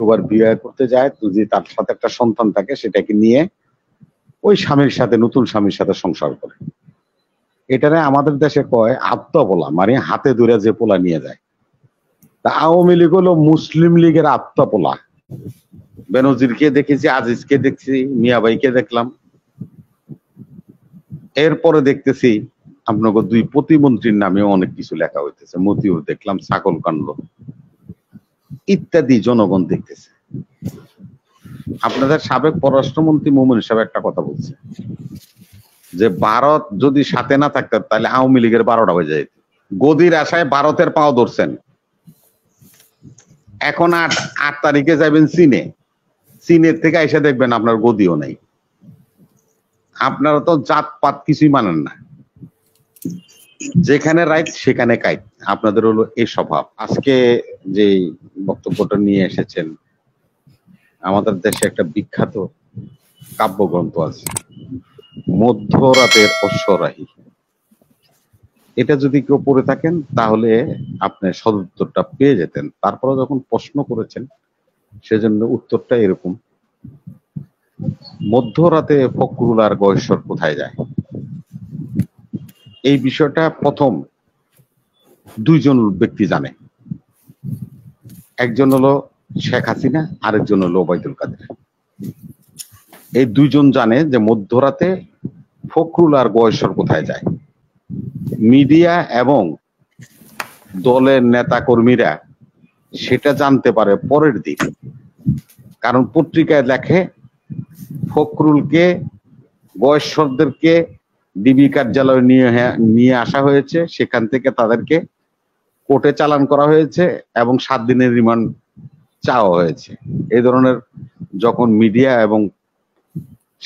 দুবার বিয়ে করতে যায়, যদি তার সাথে একটা সন্তান থাকে সেটাকে নিয়ে ওই স্বামীর সাথে, নতুন স্বামীর সাথে সংসার করে। এটারে আমাদের দেশে কয় আত্মপোলা, মানে হাতে ধরে যে পোলা নিয়ে যায়। তা আওয়ামী লীগ হলো মুসলিম লীগের আত্মপোলা। বেনজিরকে দেখেছি, আজিজকে দেখছি, মিয়াবাইকে দেখলাম, এরপরে দেখতেছি আপনাকে দুই প্রতিমন্ত্রীর নামে অনেক কিছু লেখা হইতেছে, মতিউর দেখলাম, ছাগল কাণ্ড ইত্যাদি জনগণ দেখতেছে। আপনাদের সাবেক পররাষ্ট্রমন্ত্রী মোমেন সাহেব একটা কথা বলছে যে ভারত যদি সাথে না থাকতো তাহলে আওয়ামী লীগের 12টা বেজে যেত। গদির আশায় ভারতের পাও ধরছেন। এখন 8 তারিখে যাবেন চীনে, চীনের থেকে এসে দেখবেন আপনার গদিও নাই। আপনারা তো জাতপাত কিছুই মানেন না, যেখানে রাইট সেখানে কাইট। আপনাদের হলো এই স্বভাব। আজকে যে বক্তব্যটা নিয়ে এসেছেন, আমাদের দেশে একটা বিখ্যাত কাব্যগ্রন্থ আছে, মধ্যরাতের অশ্বরাহী। এটা যদি কেউ পড়ে থাকেন তাহলে আপনি সদুত্তরটা পেয়ে যেতেন। তারপরে যখন প্রশ্ন করেছেন সেজন্য উত্তরটা এরকম, মধ্যরাতে ফখরুল আর গয়েশ্বর কোথায় যায়। এই বিষয়টা প্রথম দুইজন ব্যক্তি জানে, একজন হলো শেখ হাসিনা, আরেকজন হলো ওবায়দুল কাদের। এই দুইজন জানে যে মধ্যরাতে ফখরুল আর গয়েশ্বর কোথায় যায়। মিডিয়া এবং দলের নেতা কর্মীরা সেটা জানতে পারে পরের দিন, কারণ পত্রিকায় লেখে ফখরুলকে, গয়েশ্বরদেরকে ডিবি কার্যালয়ে নিয়ে আসা হয়েছে, সেখান থেকে তাদেরকে কোর্টে চালান করা হয়েছে এবং 7 দিনের রিমান্ড চাওয়া হয়েছে। এই ধরনের যখন মিডিয়া এবং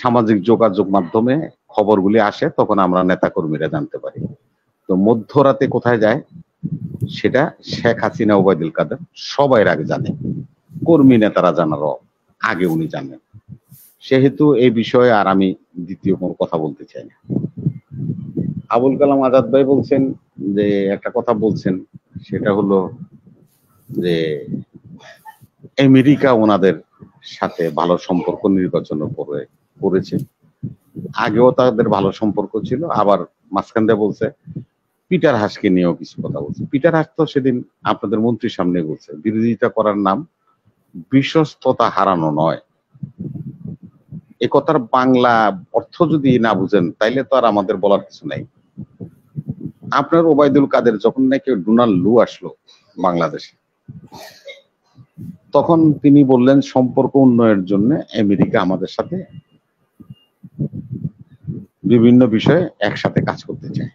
সামাজিক যোগাযোগ মাধ্যমে খবরগুলি আসে তখন আমরা নেতা কর্মীরা জানতে পারি। তো মধ্যরাতে কোথায় যায় সেটা শেখ হাসিনা, ওবায়দুল কাদের সবাই আগে জানে, কর্মী নেতারা জানারও আগে উনি জানেন। সেহেতু এই বিষয়ে আর আমি দ্বিতীয় কোনো কথা বলতে চাই না। আবুল কালাম আজাদ ভাই বলছেন যে একটা কথা বলছেন, সেটা হলো যে আমেরিকা ওনাদের সাথে ভালো সম্পর্ক নির্বাচনের পরে করেছে, আগেও তাদের ভালো সম্পর্ক ছিল। আবার মাঝখান দিয়ে বলছে পিটার হাসকে নিয়েও কিছু কথা বলছে। পিটার হাস তো সেদিন আপনাদের মন্ত্রীর সামনে বলছে বিরোধিতা করার নাম বিশ্বস্ততা হারানো নয়। এ কথার বাংলা অর্থ যদি না বুঝেন তাইলে তো আর আমাদের বলার কিছু নাই। আপনার ওবায়দুল কাদের যখন নাকি ডোনাল্ড লু আসলো বাংলাদেশে, তখন তিনি বললেন সম্পর্ক উন্নয়নের জন্য আমেরিকা আমাদের সাথে বিভিন্ন বিষয়ে একসাথে কাজ করতে চায়।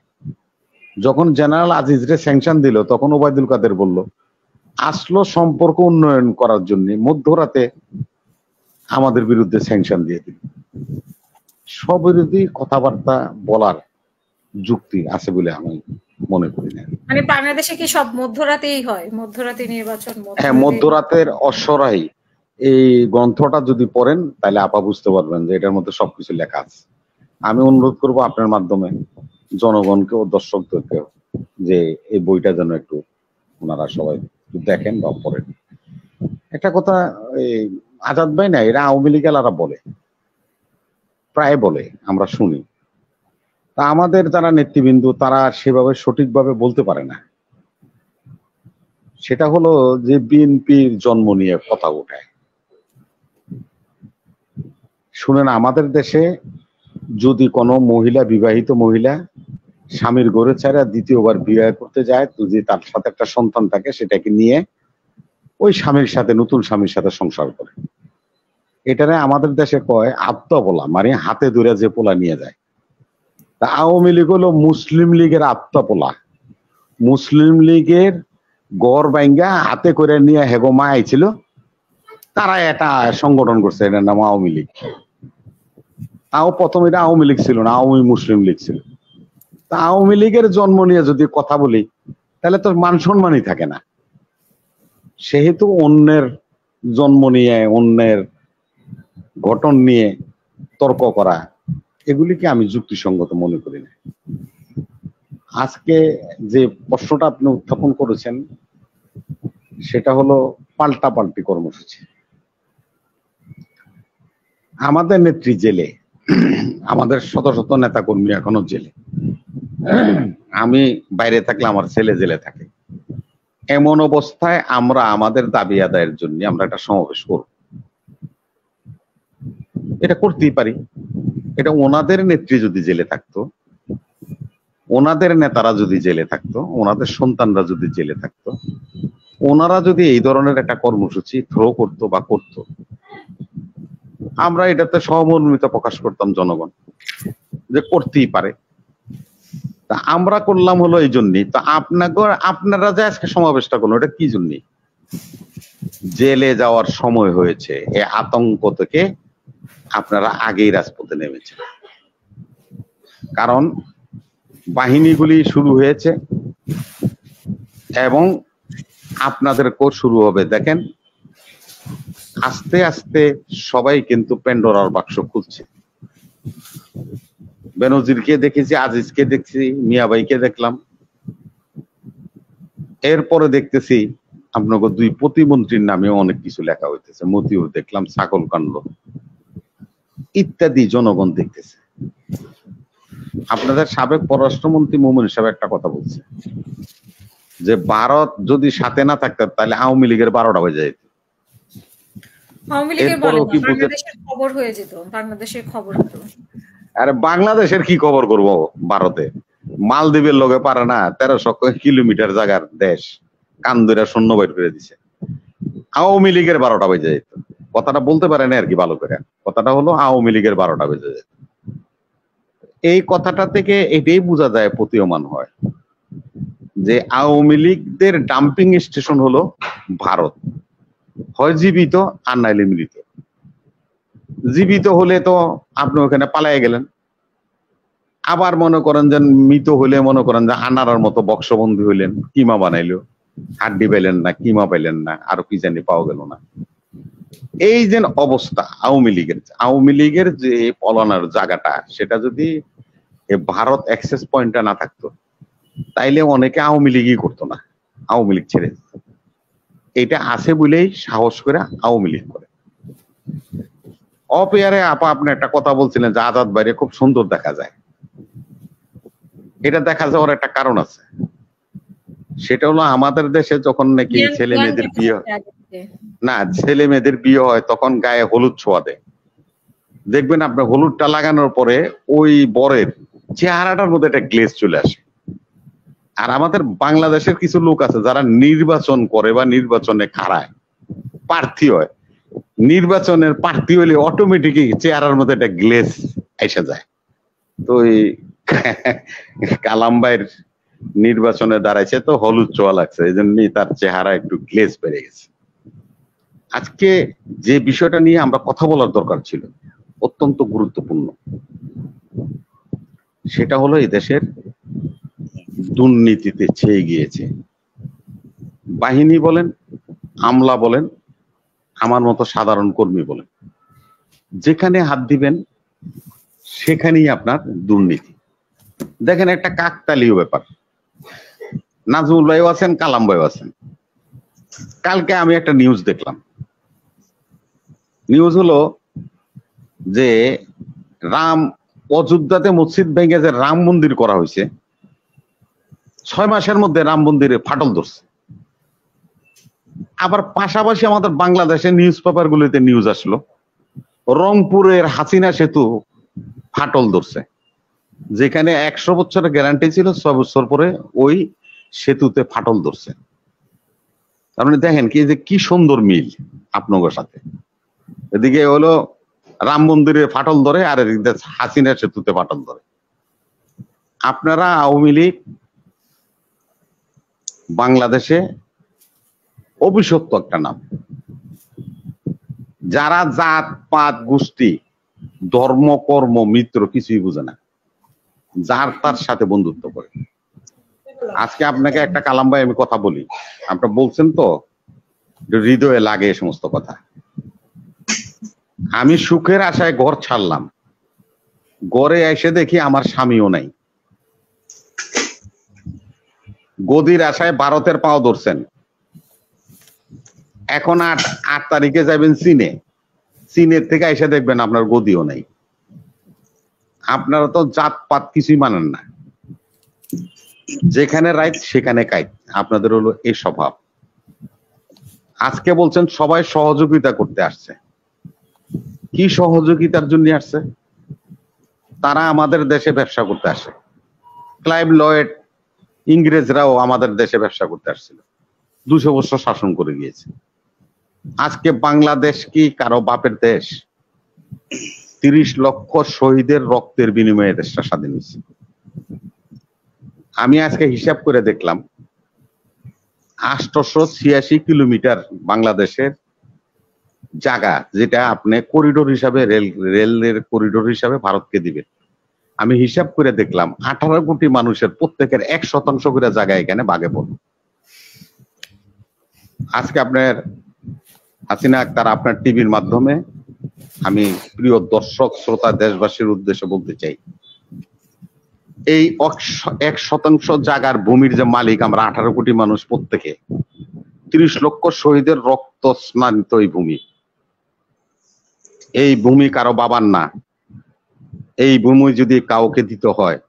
যখন জেনারেল আজিজরে স্যাংশন দিল তখন ওবায়দুল কাদের বলল আসলো সম্পর্ক উন্নয়ন করার জন্য, মধ্যরাতে আমাদের বিরুদ্ধে স্যাংশন দিয়ে দিল। স্ববিরোধী কথাবার্তা বলার যুক্তি আছে বলে আমি মনে করি না। মানে বাংলাদেশে কি সব মধ্যরাতেই হয়? মধ্যরাতে নির্বাচন? হ্যাঁ, মধ্যরাতের অশ্বরাহী এই গ্রন্থটা যদি পড়েন তাহলে আপা বুঝতে পারবেন যে এটার মধ্যে সবকিছু লেখা আছে। আমি অনুরোধ করব আপনার মাধ্যমে জনগণকে ও দর্শকদেরকে যে এই বইটা যেন একটু ওনারা সবাই দেখেন বা পড়েন। একটা কথা আজাদ ভাই না, এরা আওয়ামী লীগ এলারা বলে, প্রায় বলে, আমরা শুনি। তা আমাদের যারা নেতৃবৃন্দ তারা সেভাবে সঠিকভাবে বলতে পারে না। সেটা হলো যে বিএনপির জন্ম নিয়ে কথা ওঠায়। শুনেন, আমাদের দেশে যদি কোনো মহিলা, বিবাহিত মহিলা স্বামীর ঘরে ছাড়া দ্বিতীয়বার বিয়ে করতে যায়, যদি তার সাথে একটা সন্তান থাকে সেটাকে নিয়ে ওই স্বামীর সাথে, নতুন স্বামীর সাথে সংসার করে। এটারে আমাদের দেশে কয় আত্মপোলা, মানে হাতে ধরে যে পোলা নিয়ে যায়। তা আওয়ামী লীগ হলো মুসলিম লীগের আত্মপোলা। মুসলিম লীগের গড় বাইঙ্গা হাতে করে নিয়ে হেগো মা আইছিল, তারা একটা সংগঠন করছে, এটার নাম আওয়ামী লীগ। তাও প্রথম এটা আওয়ামী লীগ ছিল না, আওয়ামী মুসলিম লীগ ছিল। তা আওয়ামী লীগের জন্ম নিয়ে যদি কথা বলি তাহলে তো মান সম্মানই থাকে না। সেহেতু অন্যের জন্ম নিয়ে, অন্যের গঠন নিয়ে তর্ক করা, এগুলিকে আমি যুক্তিসঙ্গত মনে করি না। আজকে যে প্রশ্নটা আপনি উত্থাপন করেছেন সেটা হলো পাল্টাপাল্টি কর্মসূচি। আমাদের নেত্রী জেলে, আমাদের শত শত নেতা কর্মী এখনো জেলে। আমি বাইরে থাকলে আমার ছেলে জেলে থাকে। এমন অবস্থায় আমরা আমাদের দাবি আদায়ের জন্য আমরা একটা সমাবেশ করব, এটা করতেই পারি। এটা ওনাদের নেত্রী যদি জেলে থাকতো, ওনাদের নেতারা যদি জেলে থাকতো, ওনাদের সন্তানরা যদি জেলে থাকতো, ওনারা যদি এই ধরনের একটা কর্মসূচি থ্রো করতো বা করতো, আমরা এটাতে সহমর্মিতা প্রকাশ করতাম জনগণ যে করতেই পারে। তা আমরা করলাম হলো এই জন্যই। তো আপনারা যে আজকে সমাবেশটা করলো এটা কি জন্যই? জেলে যাওয়ার সময় হয়েছে, এই আতঙ্ক থেকে আপনারা আগেই রাজপথে নেমেছেন। কারণ বাহিনীগুলি শুরু হয়েছে এবং আপনাদের কোর্স শুরু হবে। দেখেন আস্তে আস্তে সবাই কিন্তু পেন্ডোরার বাক্স খুলছে। বেনজিরকে দেখেছি, আজিজকে দেখছি, মিয়াভাইকে দেখলাম, এরপরে দেখতেছি আপনাকে দুই প্রতিমন্ত্রীর নামে অনেক কিছু লেখা হইতেছে। মতিউর দেখলাম, ছাগল কাণ্ড ইত্যাদি জনগণ দেখতেছে। আপনাদের সাবেক পররাষ্ট্রমন্ত্রী মোমিন সাহেব একটা কথা বলছে যে ভারত যদি সাথে না থাকতো তাহলে আওয়ামী লীগের 12টা বেজে যেত। আওয়ামী লীগের বলে না, বাংলাদেশের খবর হয়ে যেত, বাংলাদেশের খবর হতো। আরে বাংলাদেশের কি খবর করব? ভারতে মালদ্বীপের লগে পারে না, 1300 কিলোমিটার জায়গার দেশ কান্দুরা শূন্য বাইর করে দিছে। আওয়ামী লীগের 12টা বেজে যেত। কথাটা বলতে পারেন আর কি ভালো করে। কথাটা হলো আওয়ামী লীগের 12টা বেজে যেত। এই কথাটা থেকে এটাই বোঝা যায়, প্রতীয়মান হয় যে আওয়ামী লীগদের ডাম্পিং স্টেশন হলো ভারত, হয় জীবিত আর নাইলে মৃত। জীবিত হলে তো আপনি ওখানে পালাই গেলেন, আবার মনে করেন যে মৃত হলে মনে করেন যে আনারার মতো বক্সবন্দী হইলেন, কিমা বানাইলো, হাড্ডি পাইলেন না, কিমা পাইলেন না, আরো কি জানি পাওয়া গেল না। এই যে অবস্থা আওয়ামী লীগের যে পলানোর জায়গাটা, সেটা যদি ভারত অ্যাক্সেস পয়েন্টটা না থাকতো তাইলে অনেকে আওয়ামী লীগই করতো না, আওয়ামী লীগ ছেড়ে দিত। এটা আছে বলেই সাহস করে আওয়ামী লীগ করে। অপেয়ারে আপা আপনি একটা কথা বলছিলেন যে আজাদ বাইরে খুব সুন্দর দেখা যায়। এটা দেখা যাওয়ার একটা কারণ আছে, সেটা হলো আমাদের দেশে যখন নাকি ছেলে মেয়েদের বিয়ে হয় তখন গায়ে হলুদ ছোঁয়া দেয়। দেখবেন আপনার হলুদটা লাগানোর পরে ওই বরের চেহারাটার মধ্যে একটা গ্লেজ চলে আসে। আর আমাদের বাংলাদেশের কিছু লোক আছে যারা নির্বাচন করে বা নির্বাচনে খাড়ায়, প্রার্থী হয়, নির্বাচনের প্রার্থী হলে অটোমেটিকই চেহারার মধ্যে একটা গ্লেজ এসে যায়। তো এই কালাম ভাইয়ের নির্বাচনে দাঁড়াইছে তো হলুদ ছোঁয়া লাগছে, এই জন্যই তার চেহারা একটু গ্লেজ বেড়ে গেছে। আজকে যে বিষয়টা নিয়ে আমরা কথা বলার দরকার ছিল, অত্যন্ত গুরুত্বপূর্ণ, সেটা হলো এই দেশের দুর্নীতিতে ছেয়ে গিয়েছে। বাহিনী বলেন, আমলা বলেন, আমার মতো সাধারণ কর্মী বলেন, যেখানে হাত দিবেন সেখানেই আপনার দুর্নীতি। দেখেন একটা কাকতালীয় ব্যাপার, নাজমুল ভাইও আছেন, কালাম ভাইও আছেন। কালকে আমি একটা নিউজ দেখলাম। নিউজ হলো যে অযোধ্যাতে মসজিদ ভেঙে যে রাম মন্দির করা হয়েছে, 6 মাসের মধ্যে রাম মন্দিরে ফাটল ধরছে। আবার পাশাপাশি আমাদের বাংলাদেশের নিউজ পেপার গুলিতে নিউজ আসলো রংপুরের হাসিনা সেতু ফাটল ধরছে, যেখানে 100 বছরের গ্যারান্টি ছিল, 6 বছর পরে ওই সেতুতে ফাটল ধরছে। আপনি দেখেন কি যে কি সুন্দর মিল আপনাদের সাথে। এদিকে হলো রাম মন্দিরে ফাটল ধরে আর এদিকে হাসিনা সেতুতে ফাটল ধরে। আপনারা আওয়ামী লীগ বাংলাদেশে অভিশপ্ত একটা নাম, যারা জাত পাত গোষ্ঠী ধর্ম কর্ম মিত্র কিছুই বুঝে না, যার তার সাথে বন্ধুত্ব করে। আজকে আপনাকে একটা কালাম ভাই আমি কথা বলি, আপনারা বলছেন তো হৃদয়ে লাগে এই সমস্ত কথা। আমি সুখের আশায় ঘর ছাড়লাম, ঘরে এসে দেখি আমার স্বামীও নাই। গদির আশায় ভারতের পাও ধরছেন, এখন 8 তারিখে যাবেন চীনে, চীনের থেকে এসে দেখবেন আপনার গদিও নাই। আপনারা তো জাতপাত কিছুই মানেন না, যেখানে রাইট সেখানে কাইট। আপনাদের হলো এই স্বভাব। আজকে বলছেন সবাই সহযোগিতা করতে আসছে, কি সহযোগিতার জন্য আসছে? তারা আমাদের দেশে ব্যবসা করতে আসে। ক্লাইভ লয়েড, ইংরেজরাও আমাদের দেশে ব্যবসা করতে আসছিল, 200 বছর শাসন করে গিয়েছে। আজকে বাংলাদেশ কি কারো বাপের দেশ? 30 লক্ষ শহীদের রক্তের বিনিময়ে দেশটা স্বাধীন হয়েছে। আমি আজকে হিসাব করে দেখলাম 886 কিলোমিটার বাংলাদেশের জায়গা, যেটা আপনি করিডোর হিসাবে রেলের করিডোর হিসাবে ভারতকে দিবেন। আমি হিসাব করে দেখলাম 18 কোটি মানুষের প্রত্যেকের 1% করে জায়গা এখানে ভাগে পড়বে। আজকে আপনার হাসিনা আক্তার আপনার টিভির মাধ্যমে আমি প্রিয় দর্শক শ্রোতা দেশবাসীর উদ্দেশ্যে বলতে চাই, এই 1% জায়গার ভূমির যে মালিক আমরা 18 কোটি মানুষ, প্রত্যেকে 30 লক্ষ শহীদের রক্ত স্নানিত এই ভূমি। এই ভূমি কারো বাবার না। এই ভূমি যদি কাউকে দিতে হয়,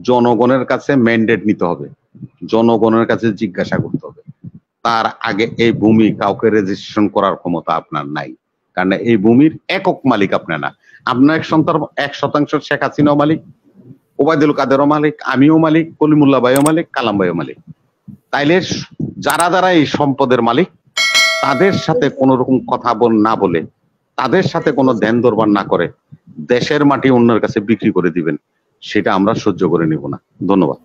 জনগণের কাছে ম্যান্ডেট নিতে হবে, জনগণের কাছে জিজ্ঞাসা করতে হবে। তার আগে এই ভূমি কাউকে রেজিস্ট্রেশন করার ক্ষমতা আপনার নাই, কারণ এই ভূমির একক মালিক আপনার না। আপনার 1% শেখ হাসিনাও মালিক, ওবায়দুল কাদেরও মালিক, আমিও মালিক, কলিমুল্লাহ ভাইও মালিক, কালাম ভাইও মালিক। তাইলে যারা যারা এই সম্পদের মালিক, তাদের সাথে কোন রকম কথা না বলে, তাদের সাথে কোনো ধ্যান দরবার না করে দেশের মাটি অন্যের কাছে বিক্রি করে দিবেন, সেটা আমরা সহ্য করে নিব না। ধন্যবাদ।